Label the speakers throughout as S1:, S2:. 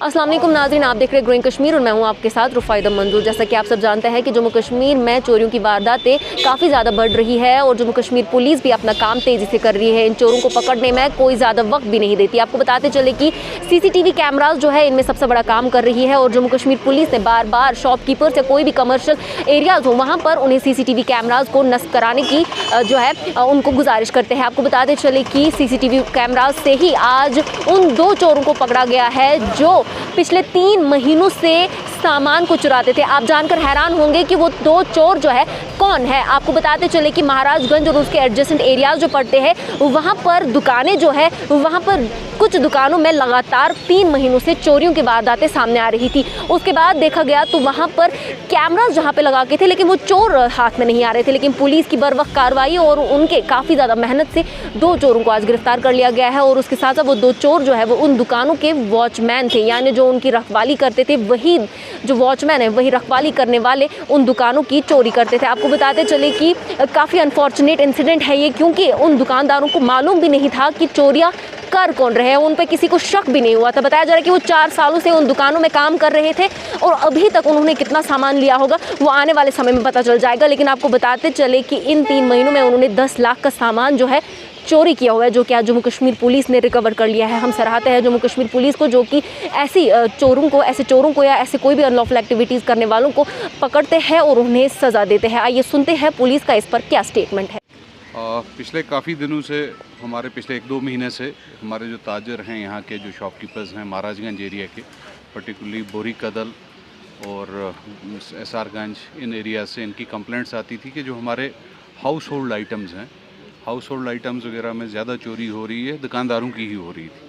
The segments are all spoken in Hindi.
S1: अस्सलाम वालेकुम नाज़रीन, आप देख रहे हैं ग्रोइंग कश्मीर और मैं हूं आपके साथ रुफ़ाइदा मंजूर। जैसा कि आप सब जानते हैं कि जम्मू कश्मीर में चोरियों की वारदातें काफ़ी ज़्यादा बढ़ रही है और जम्मू कश्मीर पुलिस भी अपना काम तेज़ी से कर रही है। इन चोरों को पकड़ने में कोई ज़्यादा वक्त भी नहीं देती। आपको बताते चले कि CCTV कैमराज जो है इनमें सबसे बड़ा काम कर रही है और जम्मू कश्मीर पुलिस ने बार बार शॉपकीपर्स या कोई भी कमर्शियल एरियाज़ हो वहाँ पर उन्हें CCTV कैमराज को नस्ब कराने की जो है उनको गुजारिश करते हैं। आपको बताते चले कि CCTV कैमराज से ही आज उन 2 चोरों को पकड़ा गया है जो पिछले 3 महीनों से सामान को चुराते थे। आप जानकर हैरान होंगे कि वो 2 चोर जो है कौन है। आपको बताते चले कि महाराजगंज और उसके एडजेसेंट एरियाज जो पड़ते हैं वहाँ पर दुकानें जो है वहाँ पर कुछ दुकानों में लगातार 3 महीनों से चोरियों की वारदातें सामने आ रही थी। उसके बाद देखा गया तो वहाँ पर कैमरास जहाँ पे लगा के थे लेकिन वो चोर हाथ में नहीं आ रहे थे, लेकिन पुलिस की बरवक्त कार्रवाई और उनके काफ़ी ज़्यादा मेहनत से 2 चोरों को आज गिरफ्तार कर लिया गया है। और उसके साथ साथ वो 2 चोर जो है वो उन दुकानों के वॉचमैन थे, यानी जो उनकी रखवाली करते थे, वही जो वॉचमैन है वही रखवाली करने वाले उन दुकानों की चोरी करते थे। आपको बताते चले कि काफ़ी अनफॉर्चुनेट इंसिडेंट है ये, क्योंकि उन दुकानदारों को मालूम भी नहीं था कि चोरियाँ कर कौन रहे हैं, उन पर किसी को शक भी नहीं हुआ था। बताया जा रहा है कि वो 4 सालों से उन दुकानों में काम कर रहे थे और अभी तक उन्होंने कितना सामान लिया होगा वो आने वाले समय में पता चल जाएगा। लेकिन आपको बताते चले कि इन 3 महीनों में उन्होंने 10 लाख का सामान जो है चोरी किया हुआ है, जो कि आज जम्मू कश्मीर पुलिस ने रिकवर कर लिया है। हम सराहते हैं जम्मू कश्मीर पुलिस को, जो कि ऐसे चोरों को या ऐसे कोई भी अनलॉफुल एक्टिविटीज़ करने वालों को पकड़ते हैं और उन्हें सज़ा देते हैं। आइए सुनते हैं पुलिस का इस पर क्या स्टेटमेंट है।
S2: पिछले काफ़ी दिनों से हमारे पिछले 1-2 महीने से हमारे जो ताजर हैं, यहाँ के जो शॉपकीपर्स हैं महाराजगंज एरिया के, पर्टिकुलरली बोरी कदल और SR-गंज, इन एरिया से इनकी कंप्लेंट्स आती थी कि जो हमारे हाउस होल्ड आइटम्स हैं, हाउस होल्ड आइटम्स वगैरह में ज़्यादा चोरी हो रही है, दुकानदारों की ही हो रही थी।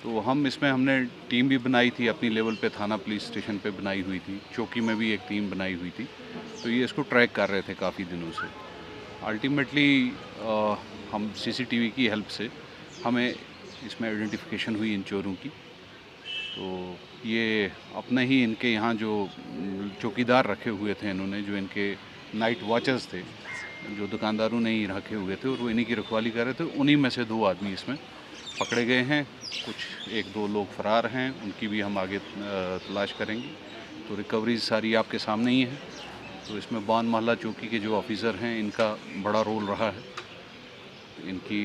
S2: तो हमने टीम भी बनाई थी अपनी लेवल पे, थाना पुलिस स्टेशन पे बनाई हुई थी, चौकी में भी एक टीम बनाई हुई थी। तो ये इसको ट्रैक कर रहे थे काफ़ी दिनों से। अल्टीमेटली हम CCTV की हेल्प से हमें इसमें आइडेंटिफिकेशन हुई इन चोरों की। तो ये अपने ही इनके यहाँ जो चौकीदार रखे हुए थे इन्होंने, जो इनके नाइट वॉचर्स थे, जो दुकानदारों ने ही रखे हुए थे और वो इन्हीं की रखवाली कर रहे थे, उन्हीं में से 2 आदमी इसमें पकड़े गए हैं। कुछ 1-2 लोग फरार हैं, उनकी भी हम आगे तलाश करेंगे। तो रिकवरीज सारी आपके सामने ही है। तो इसमें बान मोहल्ला चौकी के जो ऑफिसर हैं इनका बड़ा रोल रहा है। इनकी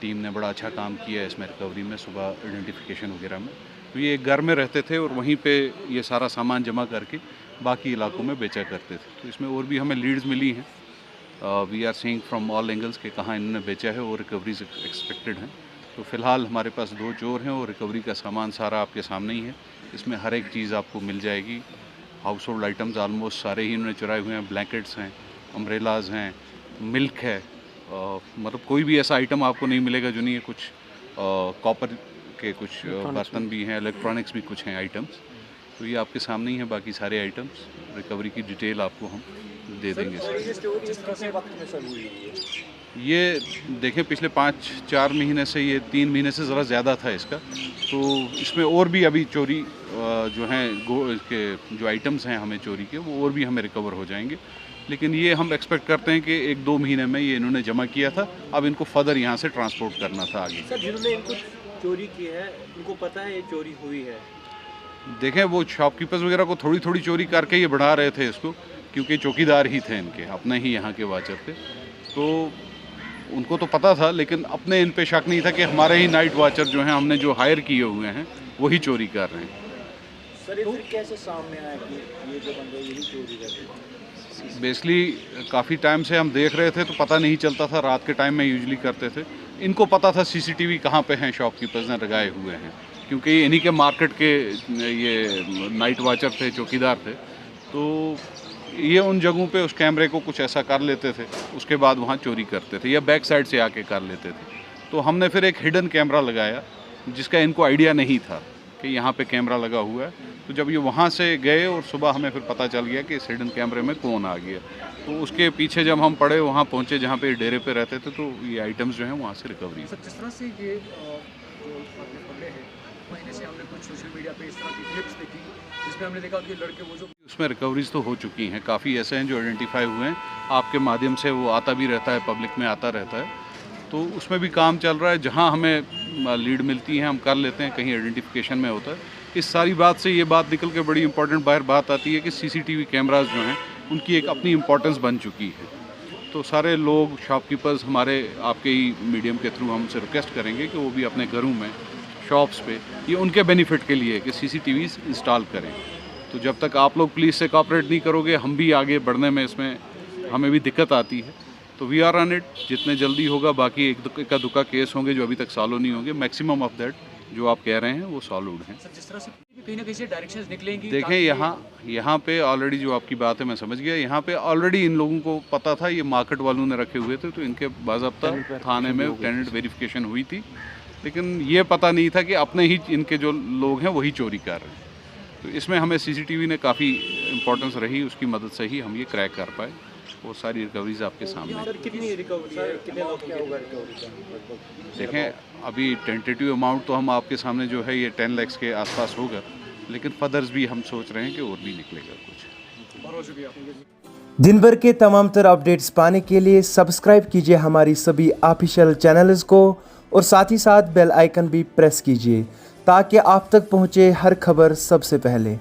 S2: टीम ने बड़ा अच्छा काम किया है इसमें रिकवरी में, सुबह आइडेंटिफिकेशन वगैरह में। तो ये एक घर में रहते थे और वहीं पे ये सारा सामान जमा करके बाकी इलाकों में बेचा करते थे। तो इसमें और भी हमें लीड्स मिली हैं। We are seeing from all angles के कहाँ इन्होंने बेचा है और रिकवरीज एक्सपेक्टेड हैं। तो फ़िलहाल हमारे पास 2 चोर हैं और रिकवरी का सामान सारा आपके सामने ही है। इसमें हर एक चीज़ आपको मिल जाएगी। हाउस होल्ड आइटम्स ऑलमोस्ट सारे ही इन्होंने चुराए हुए हैं। ब्लैंकेट्स हैं, अम्ब्रेलाज हैं, मिल्क है, मतलब कोई भी ऐसा आइटम आपको नहीं मिलेगा जो नहीं है। कुछ कॉपर के कुछ बर्तन भी हैं, इलेक्ट्रॉनिक्स भी कुछ हैं आइटम्स। तो ये आपके सामने ही हैं बाकी सारे आइटम्स। रिकवरी की डिटेल आपको हम दे देंगे। ये देखें पिछले 5-4 महीने से, ये 3 महीने से ज़रा ज़्यादा था इसका। तो इसमें और भी अभी चोरी जो हैं के जो आइटम्स हैं हमें चोरी के, वो और भी हमें रिकवर हो जाएंगे। लेकिन ये हम एक्सपेक्ट करते हैं कि 1-2 महीने में ये इन्होंने जमा किया था, अब इनको फर्दर यहाँ से ट्रांसपोर्ट करना था आगे।
S3: सर, जिन्होंने इनको चोरी की है उनको पता है ये चोरी हुई है?
S2: देखें वो शॉपकीपर्स वगैरह को थोड़ी थोड़ी चोरी करके ये बढ़ा रहे थे इसको, क्योंकि चौकीदार ही थे इनके, अपने ही यहाँ के वाचर थे। तो उनको तो पता था, लेकिन अपने इन पे शक नहीं था कि हमारे ही नाइट वाचर जो हैं, हमने जो हायर किए हुए हैं, वही चोरी कर रहे हैं।
S3: सर, ये फिर कैसे सामने आया कि ये जो बंदे यही चोरी कर रहे हैं?
S2: बेसिकली काफ़ी टाइम से हम देख रहे थे, तो पता नहीं चलता था। रात के टाइम में यूजुअली करते थे। इनको पता था CCTV कहाँ पे हैं, शॉपकीपर्स ने लगाए हुए हैं, क्योंकि इन्हीं के मार्केट के ये नाइट वाचर थे, चौकीदार थे। तो ये उन जगहों पे उस कैमरे को कुछ ऐसा कर लेते थे, उसके बाद वहाँ चोरी करते थे या बैक साइड से आके कर लेते थे। तो हमने फिर एक हिडन कैमरा लगाया जिसका इनको आइडिया नहीं था कि यहाँ पे कैमरा लगा हुआ है। तो जब ये वहाँ से गए और सुबह हमें फिर पता चल गया कि इस हिडन कैमरे में कौन आ गया, तो उसके पीछे जब हम पड़े, वहाँ पहुँचे जहाँ पे डेरे पे रहते थे, तो ये आइटम्स जो हैं वहाँ से रिकवरी।
S4: सर, जिस तरह से ये जो आपने पकड़े हैं, महीने से हमने कुछ सोशल मीडिया पे इस तरह की क्लिप्स देखी जिसमें हमने देखा कि लड़के वो जो
S2: उसमें रिकवरीज तो हो चुकी हैं, काफ़ी ऐसे हैं जो आइडेंटिफाई हुए हैं। आपके माध्यम से वो आता भी रहता है, पब्लिक में आता रहता है। तो उसमें भी काम चल रहा है। जहाँ हमें लीड मिलती है हम कर लेते हैं, कहीं आइडेंटिफिकेशन में होता है। इस सारी बात से ये बात निकल के बड़ी इंपॉर्टेंट बाहर बात आती है कि सीसीटीवी कैमरास जो हैं उनकी एक अपनी इम्पोर्टेंस बन चुकी है। तो सारे लोग शॉपकीपर्स हमारे आपके ही मीडियम के थ्रू हमसे रिक्वेस्ट करेंगे कि वो भी अपने घरों में, शॉप्स पे, ये उनके बेनिफिट के लिए कि सीसीटीवीज़ इंस्टॉल करें। तो जब तक आप लोग पुलिस से कोऑपरेट नहीं करोगे, हम भी आगे बढ़ने में इसमें हमें भी दिक्कत आती है। तो वी आर ऑन इट, जितने जल्दी होगा। बाकी एक दुक्का केस होंगे जो अभी तक सॉल्व नहीं होंगे, मैक्सिमम ऑफ दैट जो आप कह रहे हैं वो सॉल्व हैं।
S4: सर जिस तरह से कहीं ना कहीं से डायरेक्शंस निकलेंगी,
S2: देखें यहाँ पे ऑलरेडी जो आपकी बात है मैं समझ गया, यहाँ पे ऑलरेडी इन लोगों को पता था, ये मार्केट वालों ने रखे हुए थे, तो इनके बाज़ाब्ता थाने में टेनेंट वेरिफिकेशन हुई थी, लेकिन ये पता नहीं था कि अपने ही इनके जो लोग हैं वही चोरी कर रहे हैं। तो इसमें हमें सीसीटीवी ने काफ़ी इम्पोर्टेंस रही, उसकी मदद से ही हम ये क्रैक कर पाए। वो सारी रिकवरीज आपके सामने हैं।
S3: सर कितनी रिकवरी है, कितने लोग क्या होगा रिकवरी का लगभग?
S2: देखें अभी टेंटेटिव अमाउंट तो हम आपके सामने जो है ये 10 लाख के आसपास होगा, लेकिन फर्दर्स भी हम सोच रहे हैं कि और भी निकलेगा कुछ।
S4: बहुत शुक्रिया।
S5: दिन भर के तमाम तर अपडेट्स पाने के लिए सब्सक्राइब कीजिए हमारी सभी ऑफिशियल चैनल्स को और साथ ही साथ बेल आइकन भी प्रेस कीजिए ताकि आप तक पहुंचे हर खबर सबसे पहले।